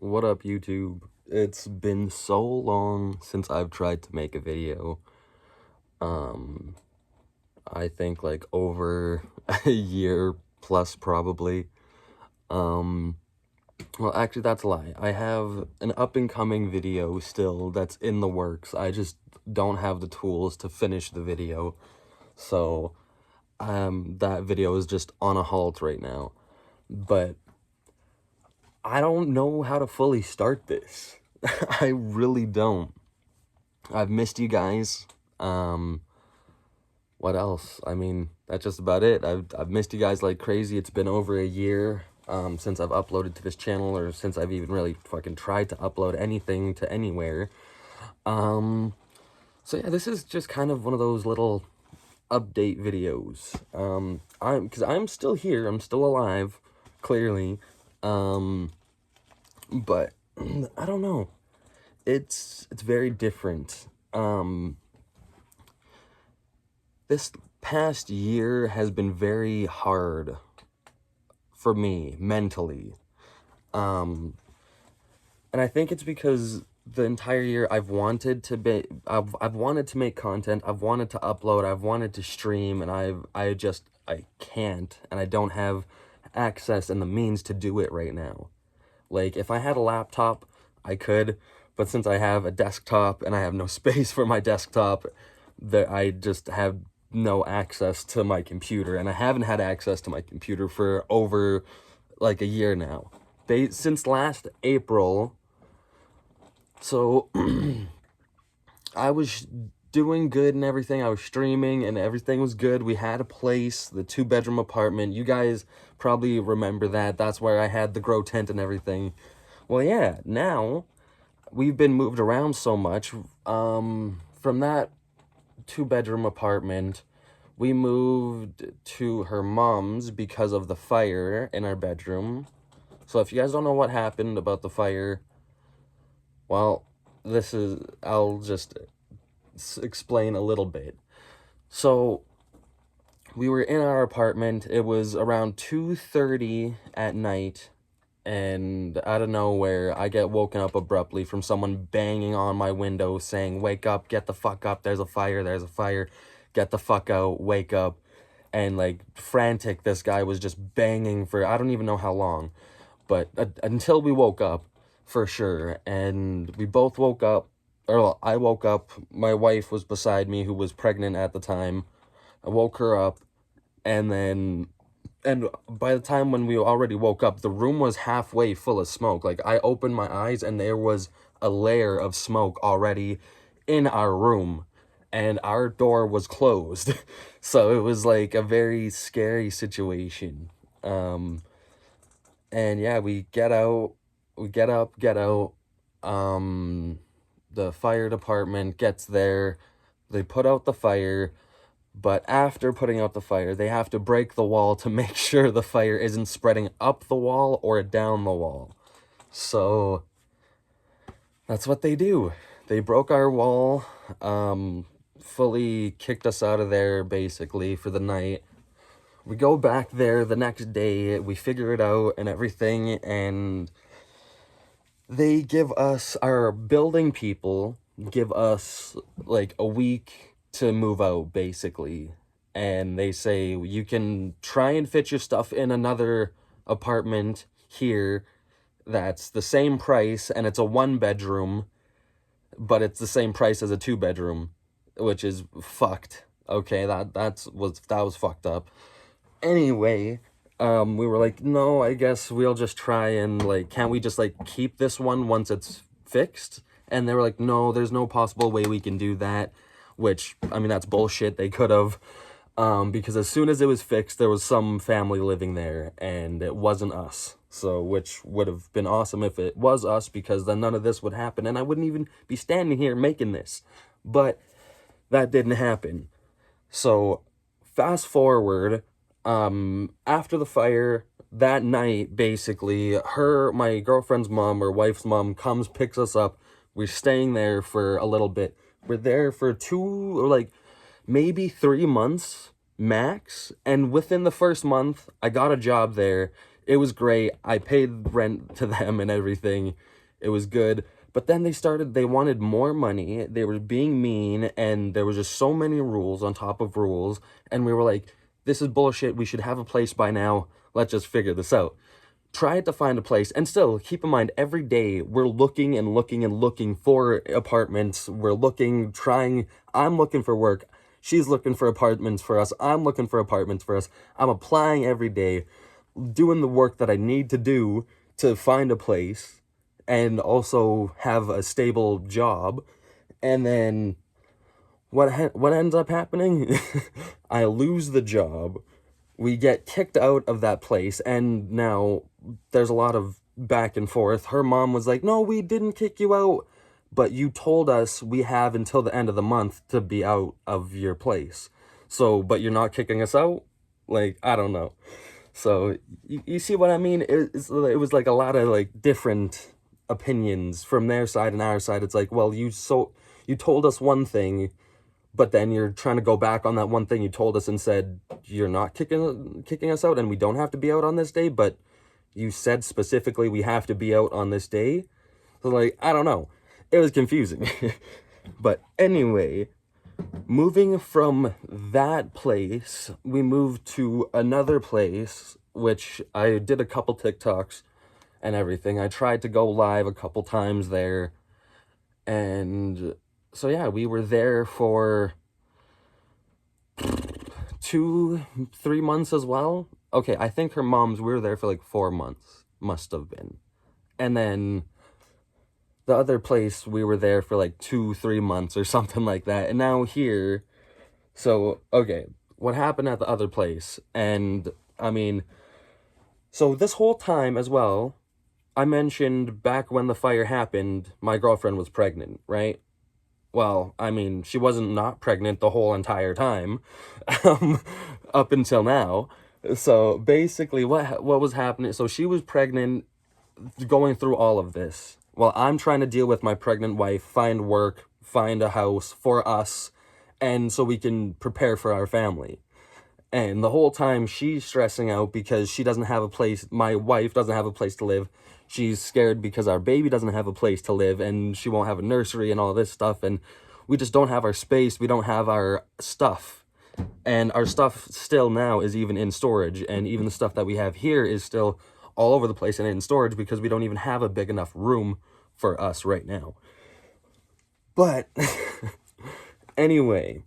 What up, YouTube? It's been so long since I've tried to make a video. Um, I think like over a year plus probably. Um, well, actually that's a lie. I have an up-and-coming video still that's in the works. I just don't have the tools to finish the video. So, that video is just on a halt right now. But I don't know how to fully start this. I really don't. I've missed you guys. What else? I mean, that's just about it. I've missed you guys like crazy. It's been over a year since I've uploaded to this channel, or since I've even really fucking tried to upload anything to anywhere. So yeah, this is just kind of one of those little update videos. Because I'm still here. I'm still alive, clearly. But I don't know. It's very different. This past year has been very hard for me mentally. And I think it's because the entire year I've wanted to make content, I've wanted to upload, I've wanted to stream, and I can't, and I don't have access and the means to do it right now. Like, if I had a laptop, I could, but since I have a desktop and I have no space for my desktop, I just have no access to my computer, and I haven't had access to my computer for over like a year now. Since last April. So I was doing good and everything. I was streaming and everything was good. We had a place, the 2-bedroom apartment. You guys probably remember that. That's where I had the grow tent and everything. Well, yeah, now we've been moved around so much. From that 2-bedroom apartment, we moved to her mom's because of the fire in our bedroom. So if you guys don't know what happened about the fire, well, I'll just explain a little bit. So, we were in our apartment. It was around 2:30 at night, and out of nowhere, I get woken up abruptly from someone banging on my window saying, "Wake up, get the fuck up, there's a fire, get the fuck out, wake up." And like frantic, this guy was just banging for, I don't even know how long, but until we woke up, for sure. And we both woke up, or I woke up, my wife was beside me, who was pregnant at the time. I woke her up, and by the time when we already woke up, the room was halfway full of smoke. Like, I opened my eyes, and there was a layer of smoke already in our room, and our door was closed. So it was like a very scary situation. And yeah, we get out, the fire department gets there, they put out the fire, but after putting out the fire, they have to break the wall to make sure the fire isn't spreading up the wall or down the wall. So, that's what they do. They broke our wall, fully kicked us out of there, basically, for the night. We go back there the next day, we figure it out and everything, and they give us, our building people give us like a week to move out, basically. And they say, you can try and fit your stuff in another apartment here that's the same price, and it's a 1-bedroom, but it's the same price as a 2-bedroom, which is fucked. Okay, that was fucked up. Anyway, we were like, no, I guess we'll just try and, like, can't we just, like, keep this one once it's fixed? And they were like, no, there's no possible way we can do that, which, I mean, that's bullshit. They could have, because as soon as it was fixed, there was some family living there, and it wasn't us. So, which would have been awesome if it was us, because then none of this would happen, and I wouldn't even be standing here making this. But that didn't happen. So, fast forward, after the fire, that night, basically, my girlfriend's mom, or wife's mom, comes, picks us up. We're staying there for a little bit. We're there for 2, or like, maybe 3 months, max. And within the first month, I got a job there. It was great. I paid rent to them and everything. It was good. But then they wanted more money. They were being mean, and there was just so many rules on top of rules. And we were like, this is bullshit. We should have a place by now. Let's just figure this out. Tried to find a place, and still, keep in mind, every day we're looking and looking and looking for apartments. We're looking, trying. I'm looking for work. She's looking for apartments for us. I'm looking for apartments for us. I'm applying every day, doing the work that I need to do to find a place and also have a stable job. And then what ends up happening? I lose the job. We get kicked out of that place, and now there's a lot of back and forth. Her mom was like, no, we didn't kick you out, but you told us we have until the end of the month to be out of your place. So, but you're not kicking us out? Like, I don't know. So, you see what I mean? It was like a lot of like different opinions from their side and our side. It's like, well, you told us one thing, but then you're trying to go back on that one thing you told us and said you're not kicking us out and we don't have to be out on this day, but you said specifically we have to be out on this day. So like, I don't know. It was confusing. But anyway, moving from that place, we moved to another place, which I did a couple TikToks and everything. I tried to go live a couple times there. And so yeah, we were there for 2-3 months as well. Okay, I think we were there for like 4 months, must have been. And then the other place, we were there for like 2-3 months or something like that. And now here, so, okay, what happened at the other place? And, I mean, so this whole time as well, I mentioned back when the fire happened, my girlfriend was pregnant, right? Well, I mean, she wasn't not pregnant the whole entire time, up until now. So basically, what was happening? So she was pregnant, going through all of this, while I'm trying to deal with my pregnant wife, find work, find a house for us, and so we can prepare for our family. And the whole time she's stressing out because she doesn't have a place, my wife doesn't have a place to live. She's scared because our baby doesn't have a place to live and she won't have a nursery and all this stuff. And we just don't have our space. We don't have our stuff. And our stuff still now is even in storage. And even the stuff that we have here is still all over the place and in storage because we don't even have a big enough room for us right now. But anyway,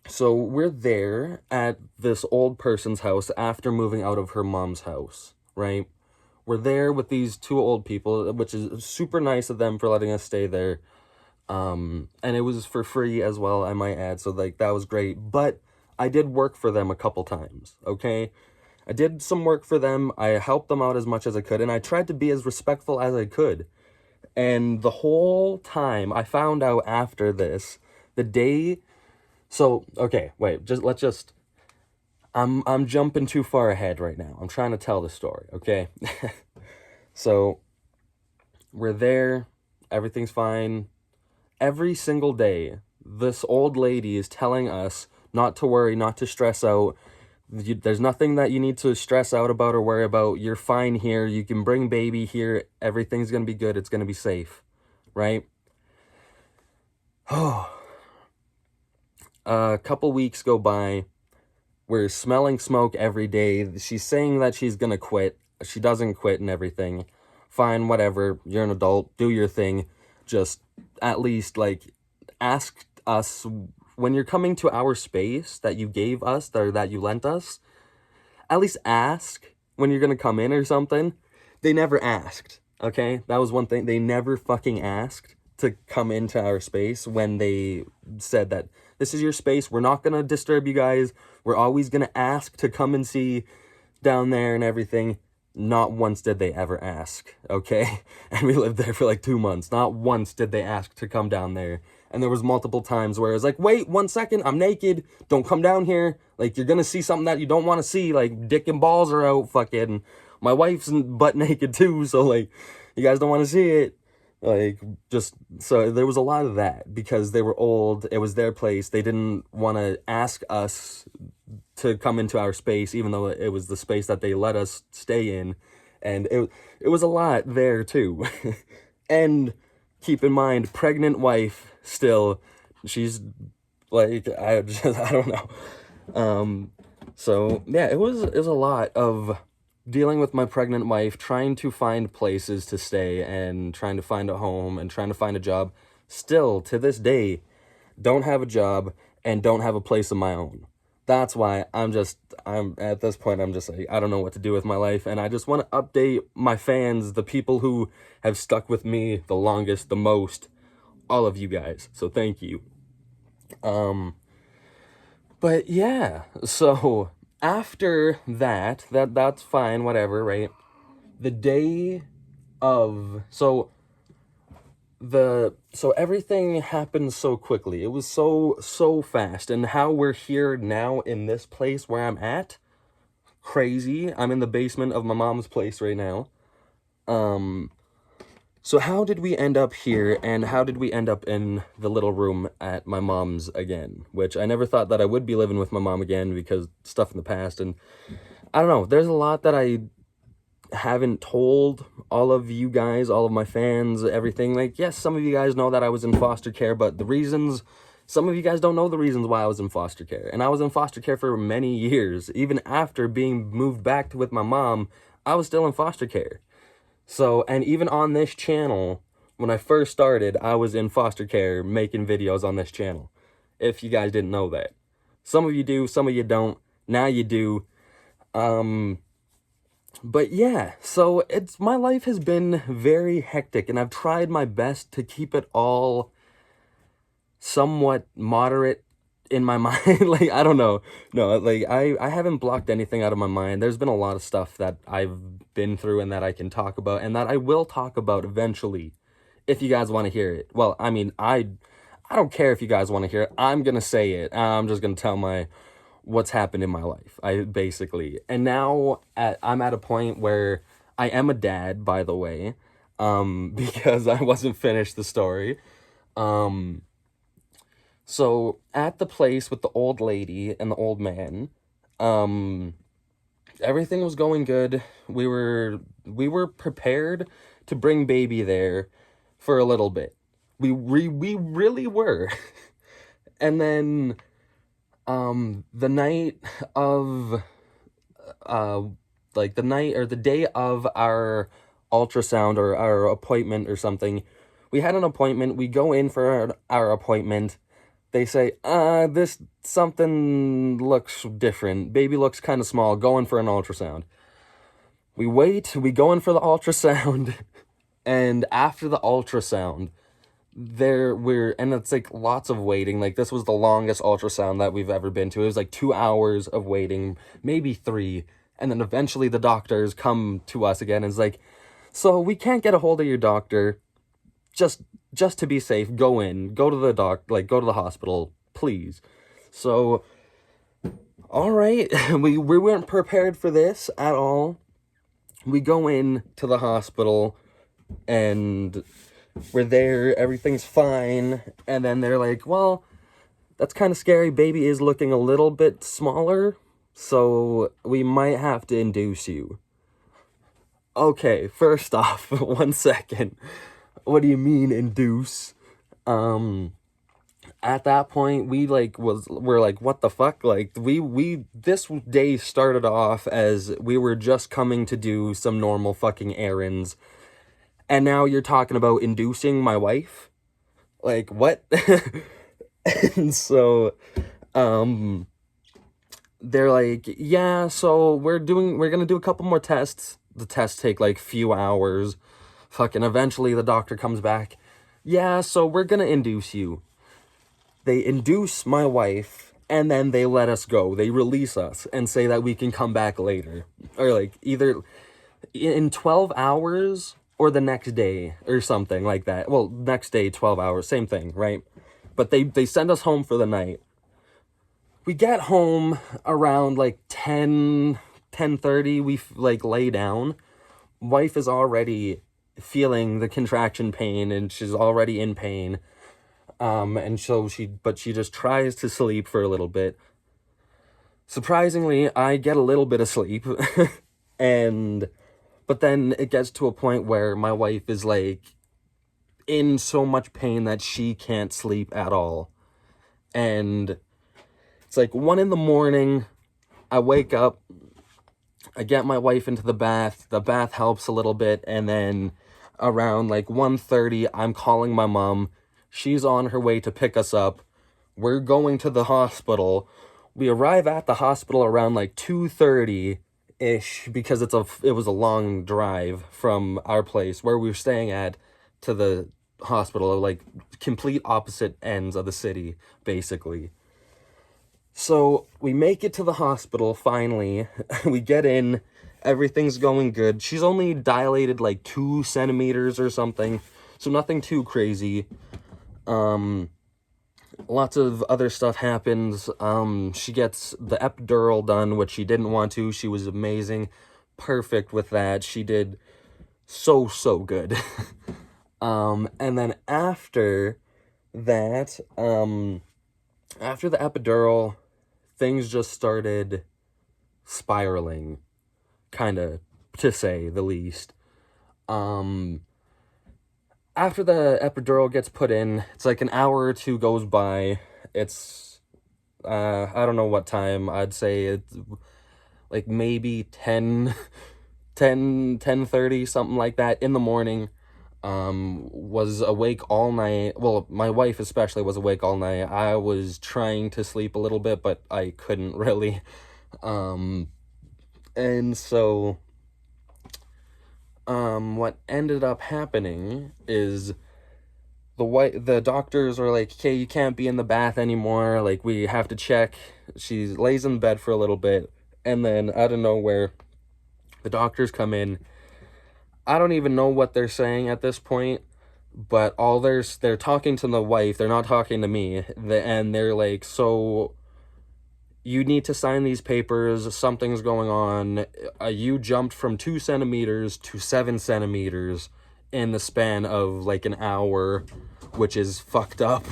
so we're there at this old person's house after moving out of her mom's house, right? We're there with these two old people, which is super nice of them for letting us stay there. And it was for free as well, I might add. So like, that was great. But I did work for them a couple times, okay? I did some work for them. I helped them out as much as I could. And I tried to be as respectful as I could. And the whole time I found out after this, the day... So, okay, wait, I'm jumping too far ahead right now. I'm trying to tell the story, okay? So, we're there, everything's fine. Every single day, this old lady is telling us not to worry, not to stress out. There's nothing that you need to stress out about or worry about. You're fine here. You can bring baby here. Everything's going to be good. It's going to be safe, right? Oh. A couple weeks go by. We're smelling smoke every day. She's saying that she's gonna quit. She doesn't quit and everything. Fine, whatever. You're an adult. Do your thing. Just at least, like, ask us when you're coming to our space that you gave us, or that you lent us. At least ask when you're gonna come in or something. They never asked, okay? That was one thing. They never fucking asked to come into our space when they said that this is your space. We're not going to disturb you guys. We're always going to ask to come and see down there and everything. Not once did they ever ask, okay? And we lived there for like 2 months. Not once did they ask to come down there. And there was multiple times where it was like, wait, 1 second, I'm naked. Don't come down here. Like, you're going to see something that you don't want to see. Like, dick and balls are out, fucking. My wife's butt naked too, so like, you guys don't want to see it. Like, just, so there was a lot of that because they were old. It was their place. They didn't want to ask us to come into our space, even though it was the space that they let us stay in. And it was a lot there too. And keep in mind, pregnant wife still, she's like, I don't know. So yeah, it was a lot of dealing with my pregnant wife, trying to find places to stay and trying to find a home and trying to find a job. Still, to this day, don't have a job and don't have a place of my own. That's why I'm at this point, I'm just like, I don't know what to do with my life. And I just want to update my fans, the people who have stuck with me the longest, the most, all of you guys. So thank you. But yeah, so after that's fine, whatever, right? The day of, so everything happened so quickly. It was so fast. And how we're here now in this place where I'm at, crazy. I'm in the basement of my mom's place right now. So how did we end up here, and how did we end up in the little room at my mom's again? Which I never thought that I would be living with my mom again, because stuff in the past, and I don't know, there's a lot that I haven't told all of you guys, all of my fans, everything. Like, yes, some of you guys know that I was in foster care, but the reasons, some of you guys don't know the reasons why I was in foster care. And I was in foster care for many years. Even after being moved back with my mom, I was still in foster care. So, and even on this channel, when I first started, I was in foster care making videos on this channel. If you guys didn't know that. Some of you do, some of you don't. Now you do. But yeah, so my life has been very hectic, and I've tried my best to keep it all somewhat moderate in my mind. Like, I don't know. No, like, I haven't blocked anything out of my mind. There's been a lot of stuff that I've been through and that I can talk about, and that I will talk about eventually, if you guys want to hear it. Well, I mean, I don't care if you guys want to hear it. I'm gonna say it. I'm just gonna tell what's happened in my life, basically. And now I'm at a point where I am a dad, by the way, because I wasn't finished the story. So at the place with the old lady and the old man, everything was going good. We were prepared to bring baby there for a little bit. We really were. And then the night of like the night or the day of our ultrasound or our appointment or something, we had an appointment. We go in for our appointment. They say, this something looks different. Baby looks kind of small. Go in for an ultrasound. We wait. We go in for the ultrasound. And after the ultrasound, and it's like lots of waiting. Like, this was the longest ultrasound that we've ever been to. It was like 2 hours of waiting, maybe 3. And then eventually the doctors come to us again and is like, so we can't get a hold of your doctor. Just to be safe, go to the hospital, please. So, all right, we weren't prepared for this at all. We go in to the hospital, and we're there, everything's fine, and then they're like, well, that's kind of scary, baby is looking a little bit smaller, so we might have to induce you. Okay, first off, 1 second. What do you mean, induce? At that point, we're like, what the fuck? Like, this day started off as we were just coming to do some normal fucking errands. And now you're talking about inducing my wife? Like, what? And so, they're like, yeah, so we're gonna do a couple more tests. The tests take like few hours. Fucking eventually the doctor comes back. Yeah, so we're gonna induce you. They induce my wife, and then they let us go. They release us and say that we can come back later. Or like either in 12 hours or the next day or something like that. Well, next day, 12 hours, same thing, right? But they send us home for the night. We get home around like 10:30. We like lay down. Wife is already feeling the contraction pain, and she's already in pain. And so she just tries to sleep for a little bit. Surprisingly, I get a little bit of sleep, and but then it gets to a point where my wife is like in so much pain that she can't sleep at all. And it's like 1 in the morning, I wake up, I get my wife into the bath helps a little bit, and then around like 1:30, I'm calling my mom. She's on her way to pick us up. We're going to the hospital. We arrive at the hospital around like 2:30-ish because it was a long drive from our place where we were staying at to the hospital, like complete opposite ends of the city, basically. So we make it to the hospital finally. We get in. Everything's going good. She's only dilated like 2 centimeters or something, so nothing too crazy. Lots of other stuff happens. She gets the epidural done, which she didn't want to. She was amazing, perfect with that. She did so good. And then after that, after the epidural, things just started spiraling, kind of, to say the least. After the epidural gets put in, it's like an hour or two goes by. It's, I don't know what time. I'd say it's like maybe 10:30, something like that, in the morning. Was awake all night. Well, my wife especially was awake all night. I was trying to sleep a little bit, but I couldn't really. And so, what ended up happening is the doctors are like, okay, you can't be in the bath anymore. Like, we have to check. She lays in bed for a little bit, and then out of nowhere, the doctors come in. I don't even know what they're saying at this point, but they're talking to the wife. They're not talking to me. And they're like, so you need to sign these papers. Something's going on. You jumped from 2 centimeters to 7 centimeters in the span of like an hour, which is fucked up.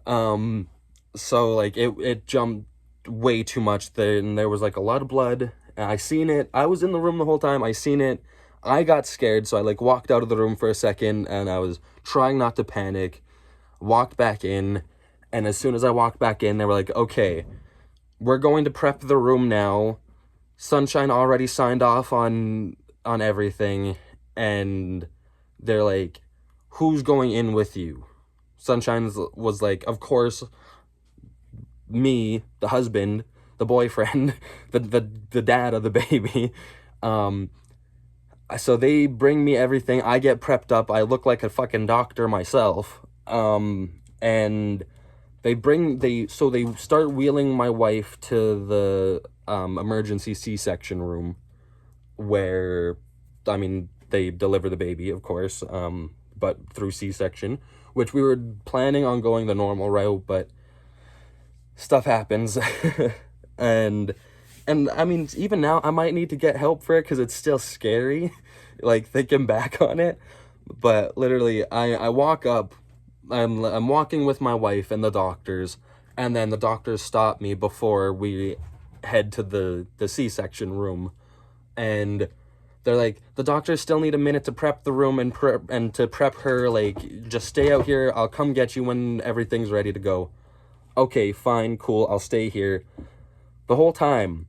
So like it jumped way too much. Then there was like a lot of blood. And I seen it. I was in the room the whole time. I seen it. I got scared, so I like walked out of the room for a second, and I was trying not to panic, walked back in, and as soon as I walked back in, they were like, okay, we're going to prep the room now. Sunshine already signed off on everything, and they're like, who's going in with you? Sunshine was like, of course, me, the husband, the boyfriend, the dad of the baby. So they bring me everything. I get prepped up. I look like a fucking doctor myself. And they start wheeling my wife to the emergency C-section room where, I mean, they deliver the baby, of course, but through C-section, which we were planning on going the normal route, but stuff happens. and I mean, even now, I might need to get help for it because it's still scary, like, thinking back on it. But literally, I walk up, I'm walking with my wife and the doctors, and then the doctors stop me before we head to the C-section room. And they're like, the doctors still need a minute to prep the room and to prep her, like, just stay out here, I'll come get you when everything's ready to go. Okay, fine, cool, I'll stay here. The whole time,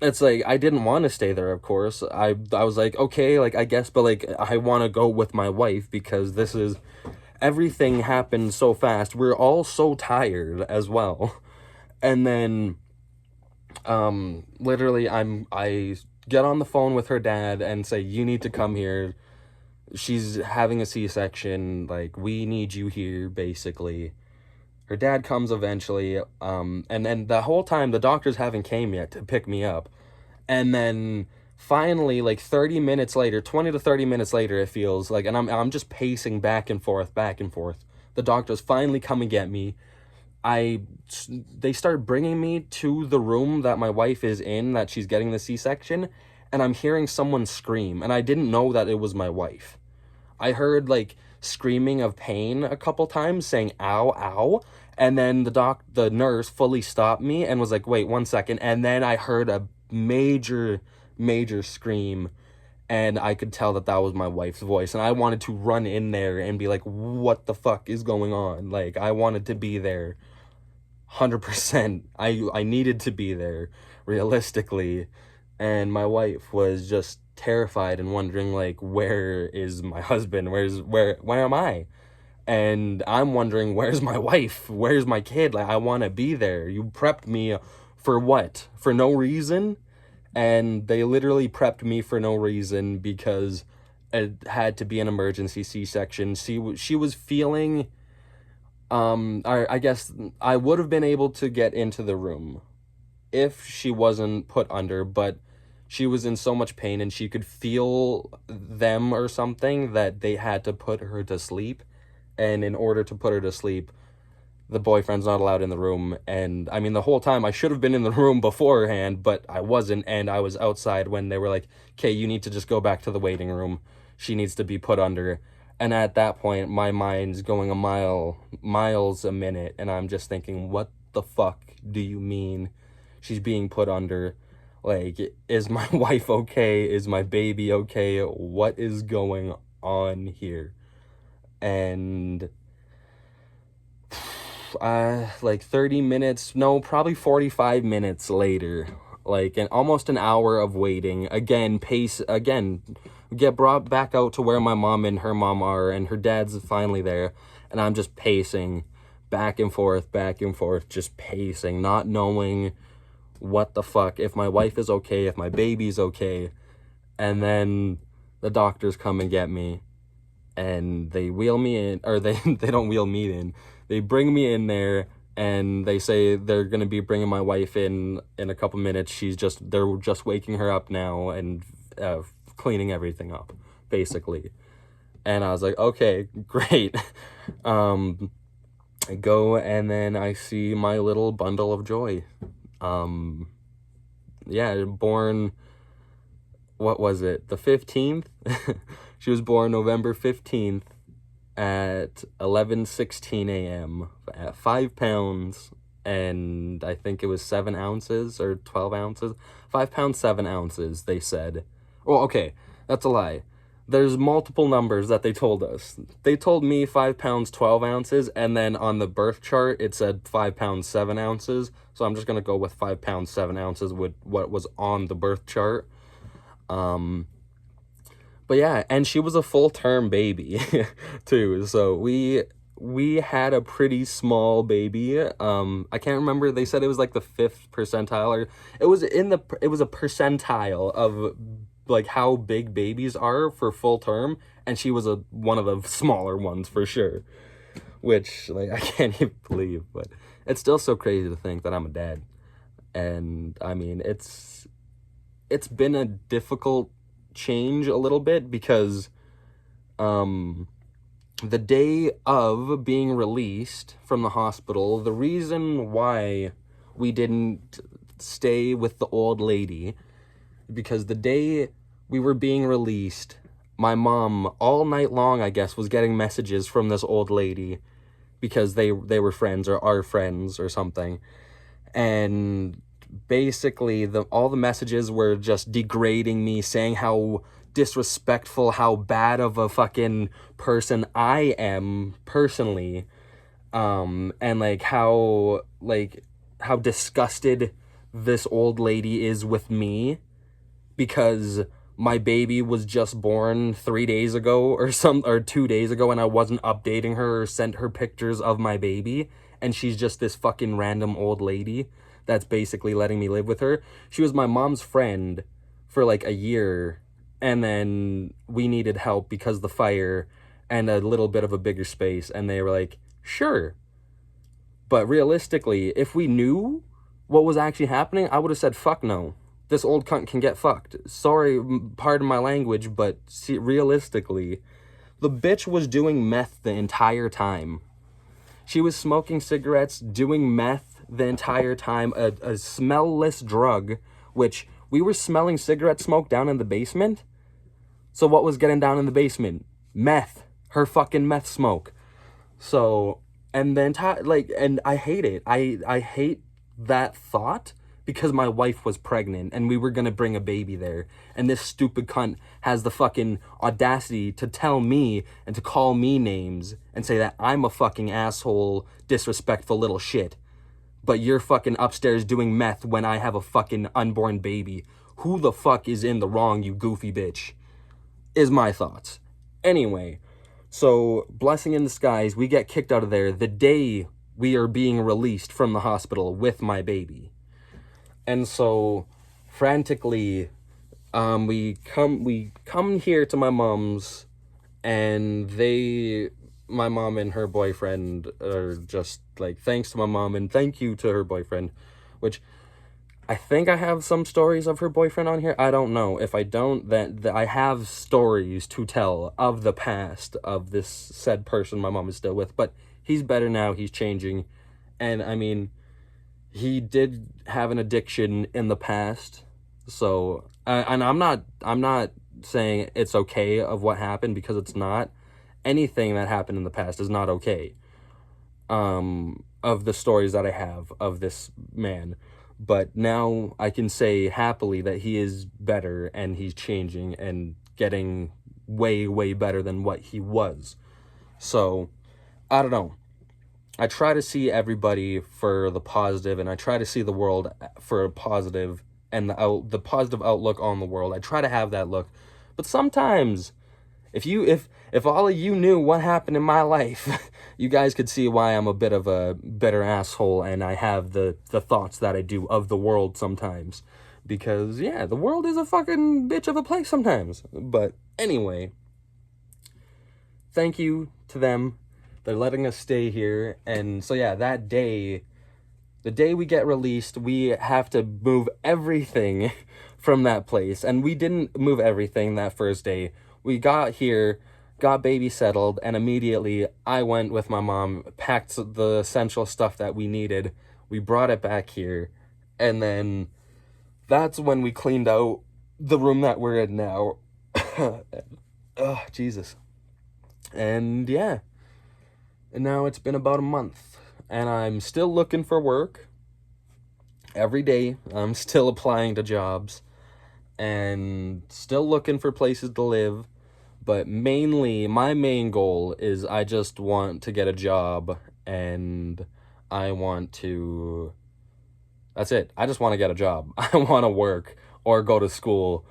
it's like, I didn't want to stay there, of course. I was like, okay, like, I guess, but, like, I want to go with my wife because everything happened so fast. We're all so tired as well. And then, literally, I get on the phone with her dad and say, you need to come here. She's having a C-section. Like, we need you here, basically. Her dad comes eventually, and then the whole time, the doctors haven't came yet to pick me up. And then finally, like 30 minutes later, 20 to 30 minutes later, it feels like, and I'm just pacing back and forth. The doctors finally come and get me. They start bringing me to the room that my wife is in, that she's getting the C-section, and I'm hearing someone scream, and I didn't know that it was my wife. I heard, like, screaming of pain a couple times, saying, ow, ow, And then the nurse fully stopped me and was like, wait 1 second. And then I heard a major, major scream, and I could tell that was my wife's voice. And I wanted to run in there and be like, what the fuck is going on? Like, I wanted to be there 100%. I needed to be there, realistically. And my wife was just terrified and wondering, like, where is my husband? Where am I? And I'm wondering, where's my wife? Where's my kid? Like, I want to be there. You prepped me for what? For no reason? And they literally prepped me for no reason because it had to be an emergency C-section. She was feeling, I guess I would have been able to get into the room if she wasn't put under, but she was in so much pain and she could feel them or something that they had to put her to sleep. And in order to put her to sleep, the boyfriend's not allowed in the room. And I mean, the whole time I should have been in the room beforehand, but I wasn't. And I was outside when they were like, okay, you need to just go back to the waiting room. She needs to be put under. And at that point, my mind's going miles a minute. And I'm just thinking, what the fuck do you mean she's being put under? Like, is my wife okay? Is my baby okay? What is going on here? And like 30 minutes, no, probably 45 minutes later, like almost an hour of waiting, get brought back out to where my mom and her mom are, and her dad's finally there, and I'm just pacing back and forth, just pacing, not knowing what the fuck, if my wife is okay, if my baby's okay. And then the doctors come and get me, and they wheel me in, or they don't wheel me in, they bring me in there, and they say they're gonna be bringing my wife in a couple minutes. They're just waking her up now and cleaning everything up, basically. And I was like, okay, great. I go, and then I see my little bundle of joy. Born, what was it, the 15th? She was born November 15th at 11:16 a.m. at 5 pounds, and I think it was 7 ounces or 12 ounces. 5 pounds, 7 ounces, they said. Oh, okay, that's a lie. There's multiple numbers that they told us. They told me 5 pounds, 12 ounces, and then on the birth chart, it said 5 pounds, 7 ounces. So I'm just going to go with 5 pounds, 7 ounces with what was on the birth chart. But yeah, and she was a full-term baby, too. So we had a pretty small baby. I can't remember. They said it was like the 5th percentile, or it was a percentile of like how big babies are for full term, and she was one of the smaller ones for sure, which, like, I can't even believe. But it's still so crazy to think that I'm a dad. And I mean, it's been a difficult change a little bit, because the day of being released from the hospital, the reason why we didn't stay with the old lady, because the day we were being released, my mom all night long, I guess, was getting messages from this old lady, because they were friends or are friends or something. And basically all the messages were just degrading me, saying how disrespectful, how bad of a fucking person I am personally, and like how disgusted this old lady is with me, because my baby was just born 3 days ago or 2 days ago, and I wasn't updating her or sent her pictures of my baby, and she's just this fucking random old lady that's basically letting me live with her. She was my mom's friend for like a year, and then we needed help because of the fire and a little bit of a bigger space, and they were like, sure. But realistically, if we knew what was actually happening, I would have said, fuck no. This old cunt can get fucked. Sorry, pardon my language, but realistically, the bitch was doing meth the entire time. She was smoking cigarettes, doing meth the entire time, a smell-less drug, which we were smelling cigarette smoke down in the basement. So what was getting down in the basement? Meth. Her fucking meth smoke. So And then, and I hate it. I hate that thought because my wife was pregnant and we were gonna bring a baby there. And this stupid cunt has the fucking audacity to tell me and to call me names and say that I'm a fucking asshole, disrespectful little shit. But you're fucking upstairs doing meth when I have a fucking unborn baby. Who the fuck is in the wrong, you goofy bitch? Is my thoughts. Anyway, so blessing in disguise, we get kicked out of there the day we are being released from the hospital with my baby. And so frantically, we come here to my mom's, and my mom and her boyfriend are just like, thanks to my mom and thank you to her boyfriend, which I think I have some stories of her boyfriend on here. I don't know. If I don't, then I have stories to tell of the past of this said person my mom is still with. But he's better now. He's changing. And I mean, he did have an addiction in the past. So, and I'm not saying it's okay of what happened, because it's not. Anything that happened in the past is not okay. Of the stories that I have of this man. But now I can say happily that he is better and he's changing and getting way, way better than what he was. So, I don't know. I try to see everybody for the positive, and I try to see the world for a positive, and the positive outlook on the world. I try to have that look. But sometimes, if all of you knew what happened in my life, you guys could see why I'm a bit of a bitter asshole and I have the thoughts that I do of the world sometimes. Because, yeah, the world is a fucking bitch of a place sometimes. But anyway, thank you to them. They're letting us stay here. And so, yeah, that day, the day we get released, we have to move everything from that place. And we didn't move everything that first day. We got here, got baby settled, and immediately I went with my mom, packed the essential stuff that we needed. We brought it back here, and then that's when we cleaned out the room that we're in now. Oh, Jesus. And yeah. And now it's been about a month, and I'm still looking for work. Every day, I'm still applying to jobs, and still looking for places to live. But mainly, my main goal is I just want to get a job, and I want to... That's it. I just want to get a job. I want to work or go to school.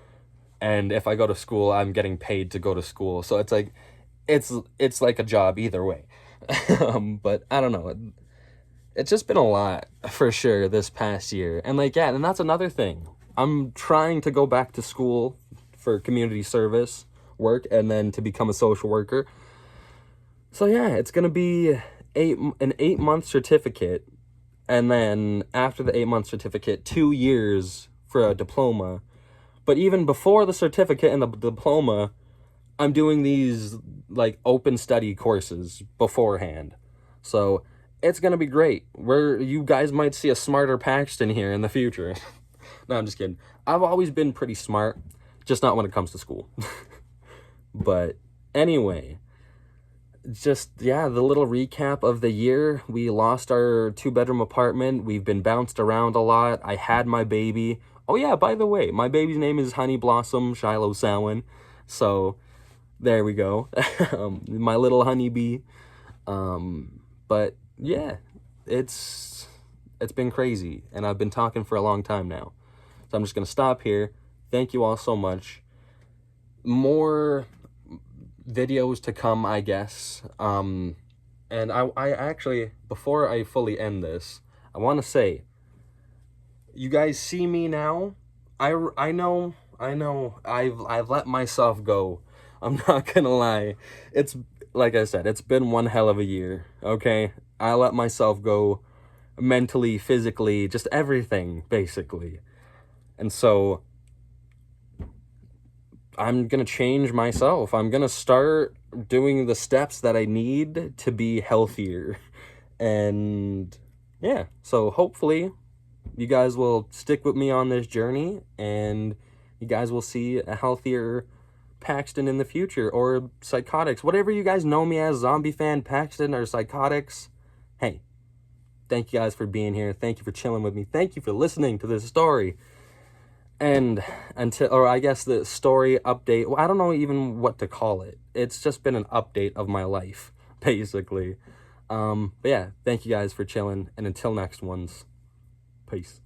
And if I go to school, I'm getting paid to go to school. So it's like, it's like a job either way. But I don't know. It's just been a lot for sure this past year. And like, yeah, and that's another thing. I'm trying to go back to school for community service work and then to become a social worker. So yeah, it's gonna be an 8-month certificate, and then after the 8-month certificate, 2 years for a diploma. But even before the certificate and the diploma, I'm doing these like open study courses beforehand. So it's gonna be great. You guys might see a smarter Paxton here in the future. No, I'm just kidding. I've always been pretty smart, just not when it comes to school. But anyway, just, yeah, the little recap of the year. We lost our 2-bedroom apartment. We've been bounced around a lot. I had my baby. Oh yeah, by the way, my baby's name is Honey Blossom Shiloh Samhain. So there we go. My little honeybee. But yeah, it's been crazy, and I've been talking for a long time now. So I'm just going to stop here. Thank you all so much. More videos to come, I guess. And I actually, before I fully end this, I want to say, you guys see me now. I know I've let myself go. I'm not gonna lie. It's, like I said, it's been one hell of a year, okay? I let myself go mentally, physically, just everything, basically. And so I'm gonna change myself. I'm gonna start doing the steps that I need to be healthier. And yeah, so hopefully you guys will stick with me on this journey, and you guys will see a healthier Paxton in the future, or Psychotics, whatever you guys know me as, Zombie Fan, Paxton, or Psychotics. hey, thank you guys for being here. Thank you for chilling with me. Thank you for listening to this story. And or I guess the story update, well, I don't know even what to call it. It's just been an update of my life, basically. But yeah, thank you guys for chilling, and until next ones, peace.